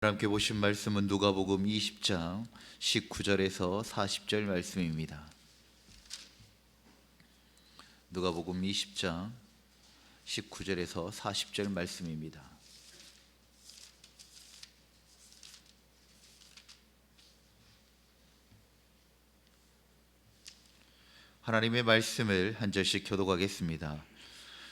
함께 보신 말씀은 누가복음 20장 19절에서 40절 말씀입니다. 누가복음 20장 19절에서 40절 말씀입니다. 하나님의 말씀을 한 절씩 교독하겠습니다.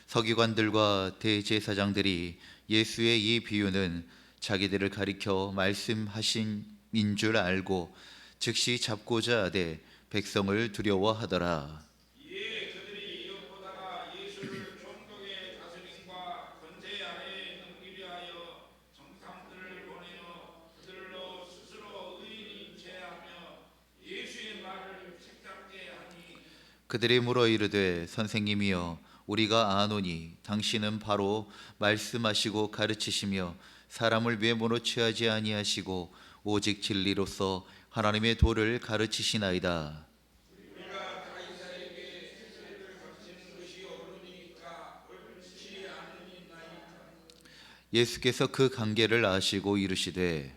서기관들과 대제사장들이 예수의 이 비유는 자기들을 가리켜 말씀하신 인 줄 알고 즉시 잡고자 하되 백성을 두려워하더라. 이에 그들이 이어보다가 예수를 총독의 다스림과 권세 아래에 넘기려 하여 정탐들을 보내어 그들로 스스로 의인인 체하며 예수의 말을 책잡게 하니, 그들이 물어 이르되 선생님이여 우리가 아노니 당신은 바로 말씀하시고 가르치시며 사람을 외모로 취하지 아니하시고 오직 진리로서 하나님의 도를 가르치시나이다. 우리가 가이사에게 세세를 바치는 것이 옳으니까 옳지 않으니이다. 예수께서 그 관계를 아시고 이르시되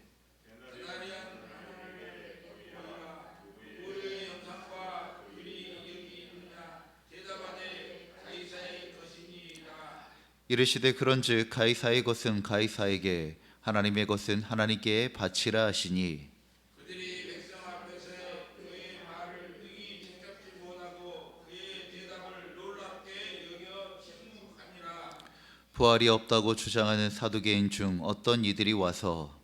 우리의 영상과 율이 여기 있느냐 대답하되 가이사의 것이니이다. 이르시되 그런즉 가이사의 것은 가이사에게 하나님의 것은 하나님께 바치라 하시니, 그들이 백성 앞에서 그의 말을 능히 책잡지 못하고 그의 대답을 놀랍게 여겨 침묵하니라. 부활이 없다고 주장하는 사두개인 중 어떤 이들이 와서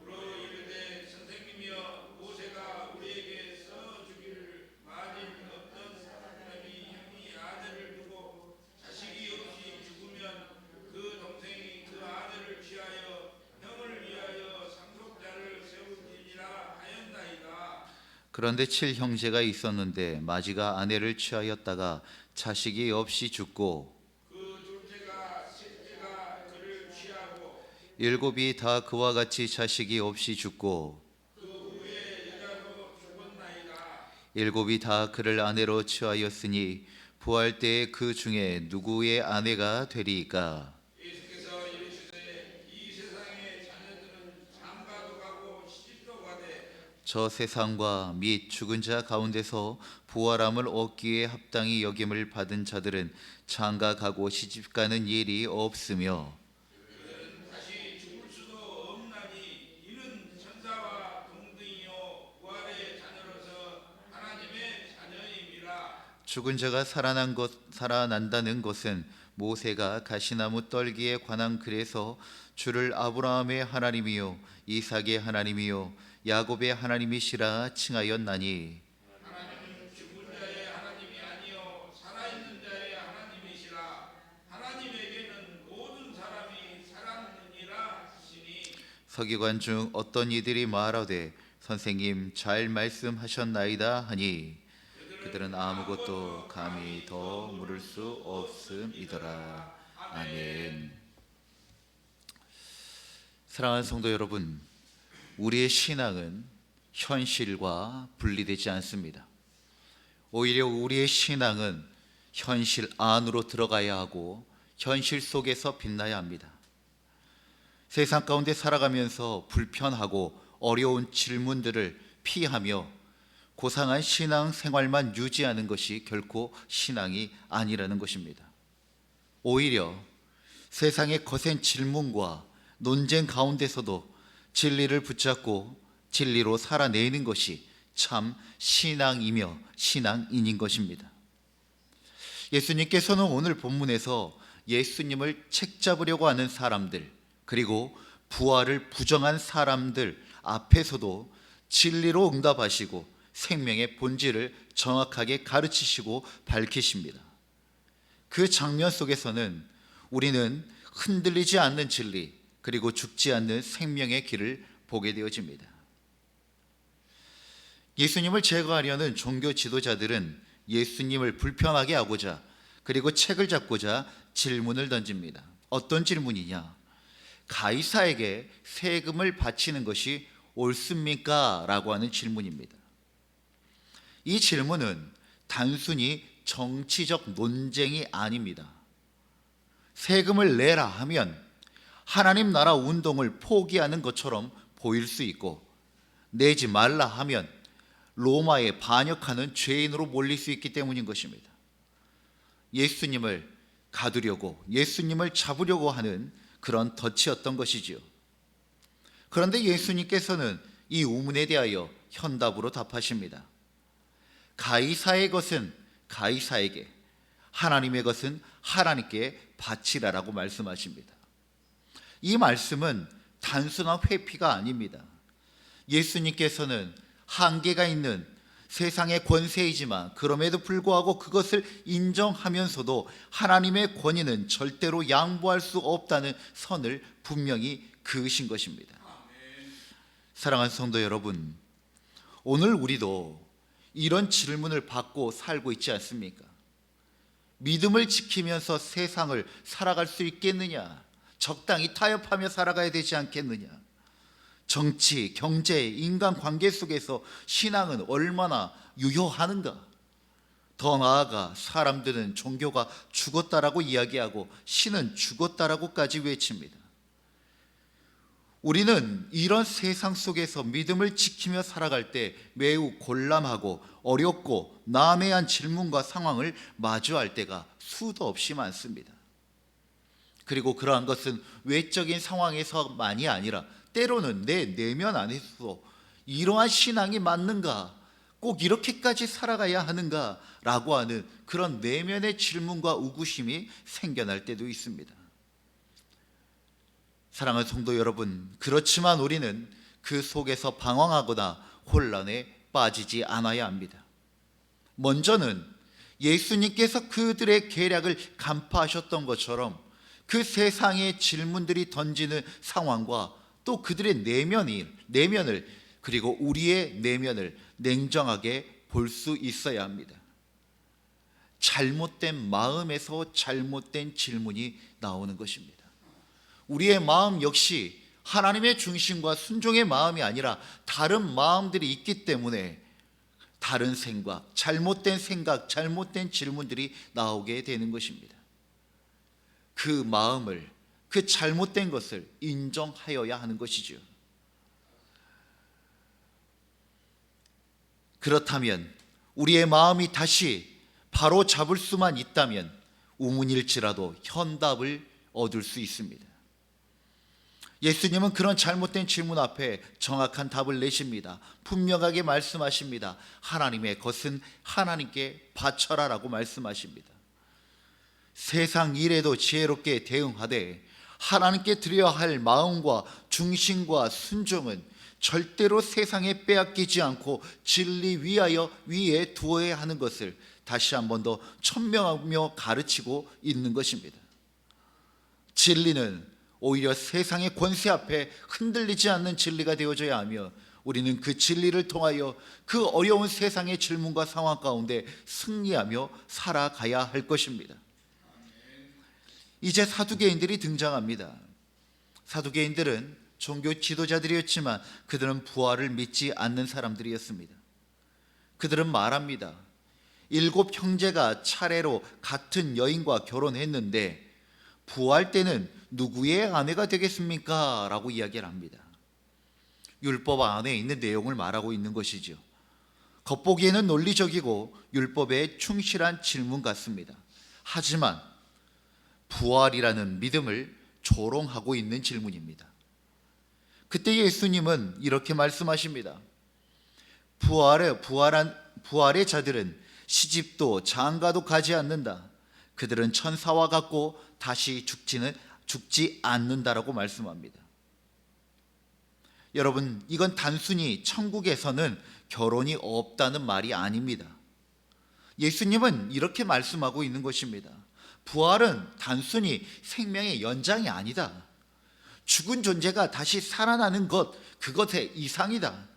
물어 이르되 선생님이여 모세가 우리에게 써 주기를 만일 어떤 사람이 형이 아들을 두고 자식이 없이 죽으면 그 동생이 그 아들을 취하여 형을 위하여 상속자를 세울지니라 하였나이다. 그런데 7형제가 있었는데 마지가 아내를 취하였다가 자식이 없이 죽고 그 둘째가 셋째가 그를 취하고 7이 다 그와 같이 자식이 없이 죽고 그 후에 여자도 죽었나이다. 7이 다 그를 아내로 취하였으니 부활 때에 그 중에 누구의 아내가 되리이까? 예수께서 이르시되 이 세상의 자녀들은 장가도 가고 시집도 가되 저 세상과 및 죽은 자 가운데서 부활함을 얻기에 합당히 여김을 받은 자들은 장가 가고 시집 가는 일이 없으며 다시 죽을 수도 없나니 이는 천사와 동등이요 부활의 자녀로서 하나님의 자녀임이라. 죽은 자가 살아난다는 것은 모세가 가시나무 떨기에 관한 글에서 주를 아브라함의 하나님이요 이삭의 하나님이요 야곱의 하나님이시라 칭하였나니, 하나님은 죽은 자의 하나님이 아니요 살아있는 자의 하나님이시라. 하나님에게는 모든 사람이 살았느니라 하시니, 서기관 중 어떤 이들이 말하되 선생님 잘 말씀하셨나이다 하니 그들은 아무것도 감히 더 물을 수 없음이더라. 아멘. 사랑하는 성도 여러분, 우리의 신앙은 현실과 분리되지 않습니다. 오히려 우리의 신앙은 현실 안으로 들어가야 하고 현실 속에서 빛나야 합니다. 세상 가운데 살아가면서 불편하고 어려운 질문들을 피하며 고상한 신앙 생활만 유지하는 것이 결코 신앙이 아니라는 것입니다. 오히려 세상의 거센 질문과 논쟁 가운데서도 진리를 붙잡고 진리로 살아내는 것이 참 신앙이며 신앙인인 것입니다. 예수님께서는 오늘 본문에서 예수님을 책잡으려고 하는 사람들, 그리고 부활을 부정한 사람들 앞에서도 진리로 응답하시고 생명의 본질을 정확하게 가르치시고 밝히십니다. 그 장면 속에서는 우리는 흔들리지 않는 진리, 그리고 죽지 않는 생명의 길을 보게 되어집니다. 예수님을 제거하려는 종교 지도자들은 예수님을 불편하게 하고자, 그리고 책을 잡고자 질문을 던집니다. 어떤 질문이냐? 가이사에게 세금을 바치는 것이 옳습니까? 라고 하는 질문입니다. 이 질문은 단순히 정치적 논쟁이 아닙니다. 세금을 내라 하면 하나님 나라 운동을 포기하는 것처럼 보일 수 있고, 내지 말라 하면 로마에 반역하는 죄인으로 몰릴 수 있기 때문인 것입니다. 예수님을 가두려고, 예수님을 잡으려고 하는 그런 덫이었던 것이지요. 그런데 예수님께서는 이 우문에 대하여 현답으로 답하십니다. 가이사의 것은 가이사에게, 하나님의 것은 하나님께 바치라라고 말씀하십니다. 이 말씀은 단순한 회피가 아닙니다. 예수님께서는 한계가 있는 세상의 권세이지만 그럼에도 불구하고 그것을 인정하면서도 하나님의 권위는 절대로 양보할 수 없다는 선을 분명히 그으신 것입니다. 사랑하는 성도 여러분, 오늘 우리도 이런 질문을 받고 살고 있지 않습니까? 믿음을 지키면서 세상을 살아갈 수 있겠느냐? 적당히 타협하며 살아가야 되지 않겠느냐? 정치, 경제, 인간관계 속에서 신앙은 얼마나 유효하는가? 더 나아가 사람들은 종교가 죽었다라고 이야기하고 신은 죽었다라고까지 외칩니다. 우리는 이런 세상 속에서 믿음을 지키며 살아갈 때 매우 곤란하고 어렵고 난해한 질문과 상황을 마주할 때가 수도 없이 많습니다. 그리고 그러한 것은 외적인 상황에서만이 아니라 때로는 내 내면 안에서도 이러한 신앙이 맞는가? 꼭 이렇게까지 살아가야 하는가? 라고 하는 그런 내면의 질문과 의구심이 생겨날 때도 있습니다. 사랑하는 성도 여러분, 그렇지만 우리는 그 속에서 방황하거나 혼란에 빠지지 않아야 합니다. 먼저는 예수님께서 그들의 계략을 간파하셨던 것처럼 그 세상의 질문들이 던지는 상황과 또 그들의 내면을 그리고 우리의 내면을 냉정하게 볼 수 있어야 합니다. 잘못된 마음에서 잘못된 질문이 나오는 것입니다. 우리의 마음 역시 하나님의 중심과 순종의 마음이 아니라 다른 마음들이 있기 때문에 다른 생각, 잘못된 질문들이 나오게 되는 것입니다. 그 마음을, 그 잘못된 것을 인정하여야 하는 것이죠. 그렇다면 우리의 마음이 다시 바로 잡을 수만 있다면 우문일지라도 현답을 얻을 수 있습니다. 예수님은 그런 잘못된 질문 앞에 정확한 답을 내십니다. 분명하게 말씀하십니다. 하나님의 것은 하나님께 바쳐라라고 말씀하십니다. 세상 일에도 지혜롭게 대응하되 하나님께 드려야 할 마음과 중심과 순종은 절대로 세상에 빼앗기지 않고 진리 위에 두어야 하는 것을 다시 한 번 더 천명하며 가르치고 있는 것입니다. 진리는 오히려 세상의 권세 앞에 흔들리지 않는 진리가 되어져야 하며 우리는 그 진리를 통하여 그 어려운 세상의 질문과 상황 가운데 승리하며 살아가야 할 것입니다. 이제 사두개인들이 등장합니다. 사두개인들은 종교 지도자들이었지만 그들은 부활을 믿지 않는 사람들이었습니다. 그들은 말합니다. 7 형제가 차례로 같은 여인과 결혼했는데 부활 때는 누구의 아내가 되겠습니까? 라고 이야기를 합니다. 율법 안에 있는 내용을 말하고 있는 것이죠. 겉보기에는 논리적이고 율법에 충실한 질문 같습니다. 하지만 부활이라는 믿음을 조롱하고 있는 질문입니다. 그때 예수님은 이렇게 말씀하십니다. 부활의 자들은 시집도 장가도 가지 않는다. 그들은 천사와 같고 다시 죽지 않는다라고 말씀합니다. 여러분, 이건 단순히 천국에서는 결혼이 없다는 말이 아닙니다. 예수님은 이렇게 말씀하고 있는 것입니다. 부활은 단순히 생명의 연장이 아니다. 죽은 존재가 다시 살아나는 것, 그것의 이상이다.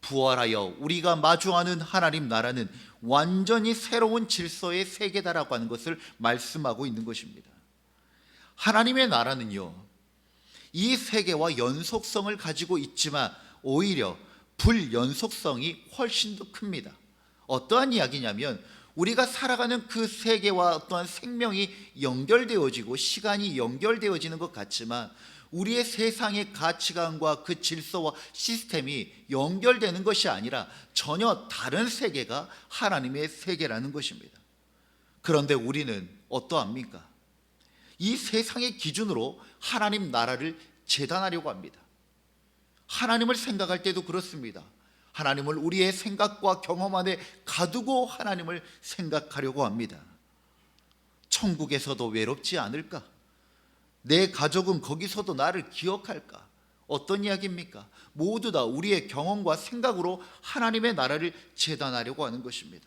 부활하여 우리가 마주하는 하나님 나라는 완전히 새로운 질서의 세계다라고 하는 것을 말씀하고 있는 것입니다. 하나님의 나라는요, 이 세계와 연속성을 가지고 있지만 오히려 불연속성이 훨씬 더 큽니다. 어떠한 이야기냐면 우리가 살아가는 그 세계와 어떠한 생명이 연결되어지고 시간이 연결되어지는 것 같지만 우리의 세상의 가치관과 그 질서와 시스템이 연결되는 것이 아니라 전혀 다른 세계가 하나님의 세계라는 것입니다. 그런데 우리는 어떠합니까? 이 세상의 기준으로 하나님 나라를 재단하려고 합니다. 하나님을 생각할 때도 그렇습니다. 하나님을 우리의 생각과 경험 안에 가두고 하나님을 생각하려고 합니다. 천국에서도 외롭지 않을까? 내 가족은 거기서도 나를 기억할까? 어떤 이야기입니까? 모두 다 우리의 경험과 생각으로 하나님의 나라를 재단하려고 하는 것입니다.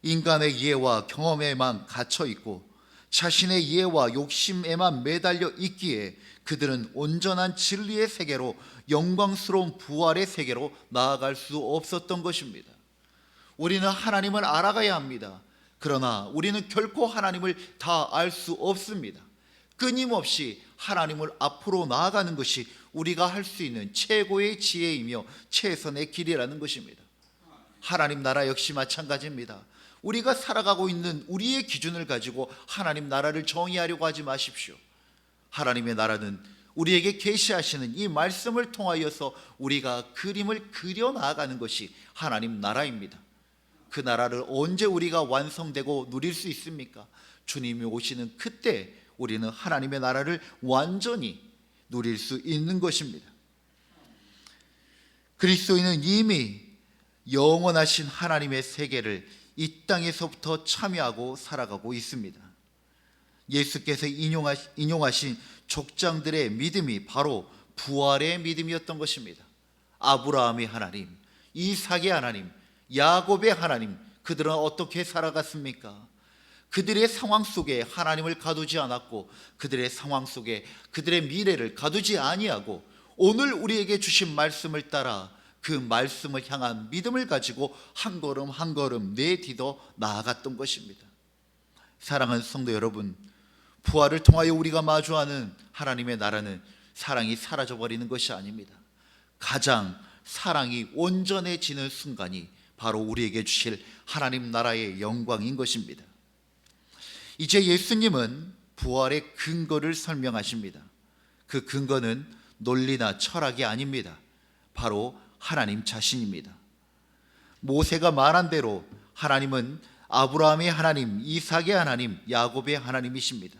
인간의 이해와 경험에만 갇혀 있고 자신의 이해와 욕심에만 매달려 있기에 그들은 온전한 진리의 세계로, 영광스러운 부활의 세계로 나아갈 수 없었던 것입니다. 우리는 하나님을 알아가야 합니다. 그러나 우리는 결코 하나님을 다 알 수 없습니다. 끊임없이 하나님을 앞으로 나아가는 것이 우리가 할 수 있는 최고의 지혜이며 최선의 길이라는 것입니다. 하나님 나라 역시 마찬가지입니다. 우리가 살아가고 있는 우리의 기준을 가지고 하나님 나라를 정의하려고 하지 마십시오. 하나님의 나라는 우리에게 계시하시는 이 말씀을 통하여서 우리가 그림을 그려 나아가는 것이 하나님 나라입니다. 그 나라를 언제 우리가 완성되고 누릴 수 있습니까? 주님이 오시는 그때 우리는 하나님의 나라를 완전히 누릴 수 있는 것입니다. 그리스도인은 이미 영원하신 하나님의 세계를 이 땅에서부터 참여하고 살아가고 있습니다. 예수께서 인용하신 족장들의 믿음이 바로 부활의 믿음이었던 것입니다. 아브라함의 하나님, 이삭의 하나님, 야곱의 하나님, 그들은 어떻게 살아갔습니까? 그들의 상황 속에 하나님을 가두지 않았고 그들의 상황 속에 그들의 미래를 가두지 아니하고 오늘 우리에게 주신 말씀을 따라 그 말씀을 향한 믿음을 가지고 한 걸음 한 걸음 내딛어 나아갔던 것입니다. 사랑하는 성도 여러분, 부활을 통하여 우리가 마주하는 하나님의 나라는 사랑이 사라져버리는 것이 아닙니다. 가장 사랑이 온전해지는 순간이 바로 우리에게 주실 하나님 나라의 영광인 것입니다. 이제 예수님은 부활의 근거를 설명하십니다. 그 근거는 논리나 철학이 아닙니다. 바로 하나님 자신입니다. 모세가 말한 대로 하나님은 아브라함의 하나님, 이삭의 하나님, 야곱의 하나님이십니다.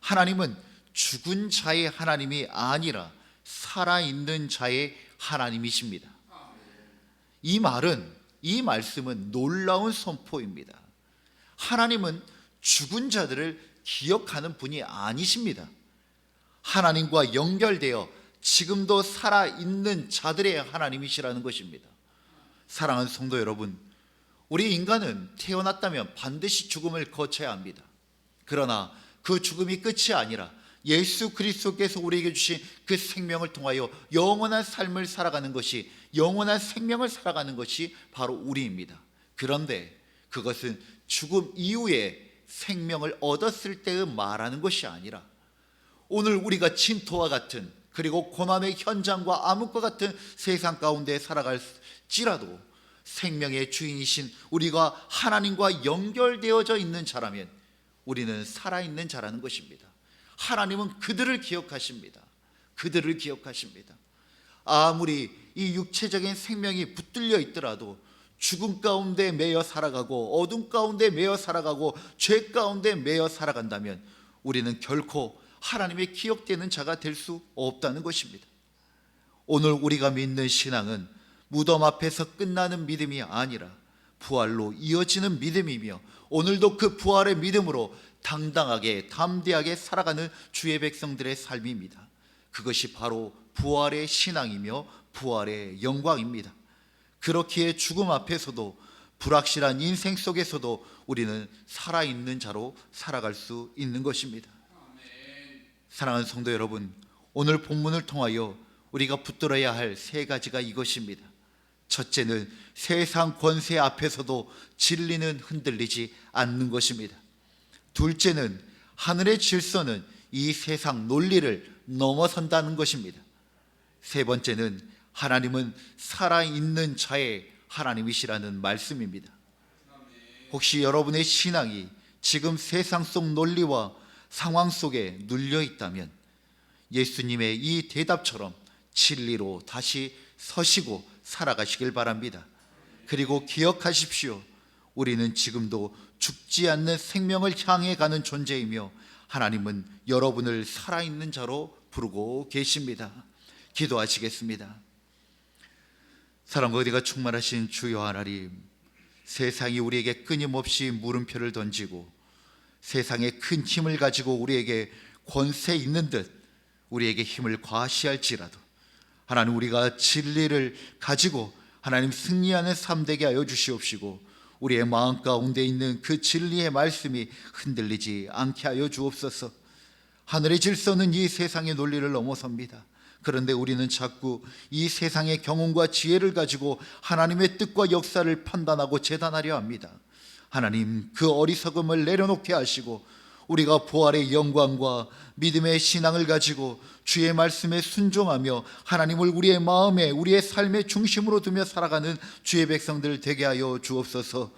하나님은 죽은 자의 하나님이 아니라 살아있는 자의 하나님이십니다. 이 말씀은 놀라운 선포입니다. 하나님은 죽은 자들을 기억하는 분이 아니십니다. 하나님과 연결되어 지금도 살아있는 자들의 하나님이시라는 것입니다. 사랑하는 성도 여러분, 우리 인간은 태어났다면 반드시 죽음을 거쳐야 합니다. 그러나 그 죽음이 끝이 아니라 예수 그리스도께서 우리에게 주신 그 생명을 통하여 영원한 삶을 살아가는 것이, 영원한 생명을 살아가는 것이 바로 우리입니다. 그런데 그것은 죽음 이후에 생명을 얻었을 때의 말하는 것이 아니라 오늘 우리가 진토와 같은, 그리고 고난의 현장과 암흑과 같은 세상 가운데 살아갈지라도 생명의 주인이신 우리가 하나님과 연결되어져 있는 자라면 우리는 살아있는 자라는 것입니다. 하나님은 그들을 기억하십니다. 그들을 기억하십니다. 아무리 이 육체적인 생명이 붙들려 있더라도 죽음 가운데 매여 살아가고 어둠 가운데 매여 살아가고 죄 가운데 매여 살아간다면 우리는 결코 하나님의 기억되는 자가 될 수 없다는 것입니다. 오늘 우리가 믿는 신앙은 무덤 앞에서 끝나는 믿음이 아니라 부활로 이어지는 믿음이며 오늘도 그 부활의 믿음으로 당당하게 담대하게 살아가는 주의 백성들의 삶입니다. 그것이 바로 부활의 신앙이며 부활의 영광입니다. 그렇기에 죽음 앞에서도 불확실한 인생 속에서도 우리는 살아있는 자로 살아갈 수 있는 것입니다. 사랑하는 성도 여러분, 오늘 본문을 통하여 우리가 붙들어야 할 세 가지가 이것입니다. 첫째는 세상 권세 앞에서도 진리는 흔들리지 않는 것입니다. 둘째는 하늘의 질서는 이 세상 논리를 넘어선다는 것입니다. 세 번째는 하나님은 살아있는 자의 하나님이시라는 말씀입니다. 혹시 여러분의 신앙이 지금 세상 속 논리와 상황 속에 눌려 있다면 예수님의 이 대답처럼 진리로 다시 서시고 살아가시길 바랍니다. 그리고 기억하십시오. 우리는 지금도 죽지 않는 생명을 향해 가는 존재이며 하나님은 여러분을 살아있는 자로 부르고 계십니다. 기도하시겠습니다. 사랑과 의가 충만하신 주여 하나님, 세상이 우리에게 끊임없이 물음표를 던지고 세상의 큰 힘을 가지고 우리에게 권세 있는 듯 우리에게 힘을 과시할지라도 하나님, 우리가 진리를 가지고 하나님 승리하는 삶 되게 하여 주시옵시고 우리의 마음 가운데 있는 그 진리의 말씀이 흔들리지 않게 하여 주옵소서. 하늘의 질서는 이 세상의 논리를 넘어섭니다. 그런데 우리는 자꾸 이 세상의 경험과 지혜를 가지고 하나님의 뜻과 역사를 판단하고 재단하려 합니다. 하나님, 그 어리석음을 내려놓게 하시고 우리가 부활의 영광과 믿음의 신앙을 가지고 주의 말씀에 순종하며 하나님을 우리의 마음에, 우리의 삶의 중심으로 두며 살아가는 주의 백성들 되게 하여 주옵소서.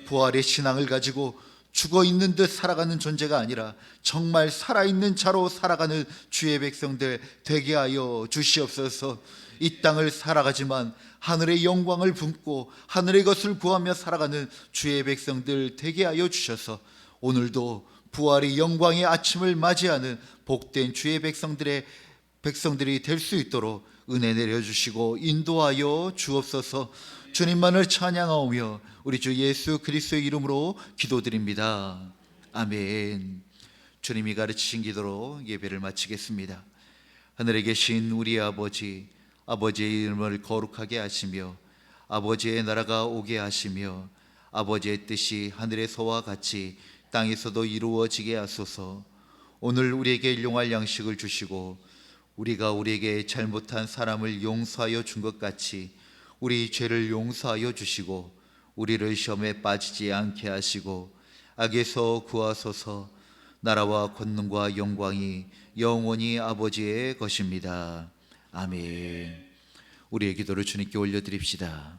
부활의 신앙을 가지고 죽어있는 듯 살아가는 존재가 아니라 정말 살아있는 자로 살아가는 주의 백성들 되게 하여 주시옵소서. 이 땅을 살아가지만 하늘의 영광을 품고 하늘의 것을 구하며 살아가는 주의 백성들 되게 하여 주셔서 오늘도 부활의 영광의 아침을 맞이하는 복된 주의 백성들이 될 수 있도록 은혜 내려주시고 인도하여 주옵소서. 주님만을 찬양하오며 우리 주 예수 그리스도의 이름으로 기도드립니다. 아멘. 주님이 가르치신 기도로 예배를 마치겠습니다. 하늘에 계신 우리 아버지, 아버지의 이름을 거룩하게 하시며 아버지의 나라가 오게 하시며 아버지의 뜻이 하늘에서와 같이 땅에서도 이루어지게 하소서. 오늘 우리에게 일용할 양식을 주시고 우리가 우리에게 잘못한 사람을 용서하여 준 것 같이 우리 죄를 용서하여 주시고 우리를 시험에 빠지지 않게 하시고 악에서 구하소서. 나라와 권능과 영광이 영원히 아버지의 것입니다. 아멘. 우리의 기도를 주님께 올려드립시다.